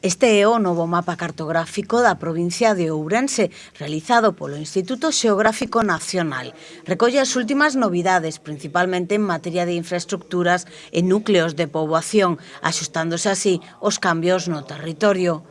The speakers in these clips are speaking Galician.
Este é o novo mapa cartográfico da provincia de Ourense, realizado polo Instituto Xeográfico Nacional. Recolle as últimas novidades, principalmente en materia de infraestructuras e núcleos de poboación, axustándose así aos cambios no territorio.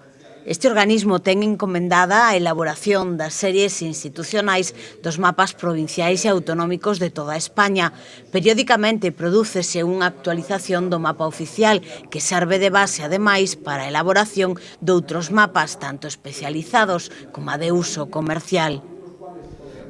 Este organismo ten encomendada a elaboración das series institucionais dos mapas provinciais e autonómicos de toda España. Periódicamente prodúcese unha actualización do mapa oficial que serve de base, ademais, para a elaboración doutros mapas, tanto especializados como a de uso comercial.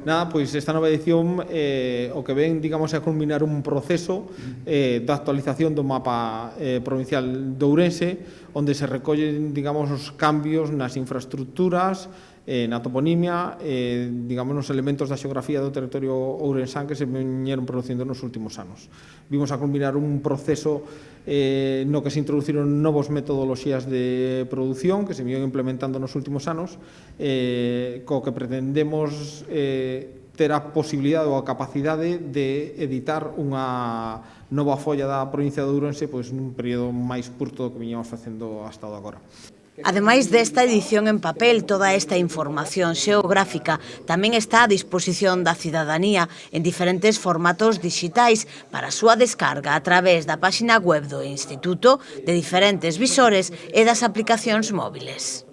Nada, pois esta nova edición o que ven, digamos, é culminar un proceso da actualización do mapa provincial de Ourense, onde se recollen, digamos, os cambios nas infraestructuras, na toponimia, digamos, nos elementos da xeografía do territorio ourensán que se viñeron producindo nos últimos anos. Vimos a culminar un proceso no que se introduciron novos metodoloxías de produción que se viñeron implementando nos últimos anos, co que pretendemos ter a posibilidade ou a capacidade de editar unha nova folla da provincia de Ourense pois nun período máis curto do que viñamos facendo hasta o de agora. Ademais desta edición en papel, toda esta información xeográfica tamén está a disposición da cidadanía en diferentes formatos dixitais para a súa descarga a través da páxina web do Instituto, de diferentes visores e das aplicacións móviles.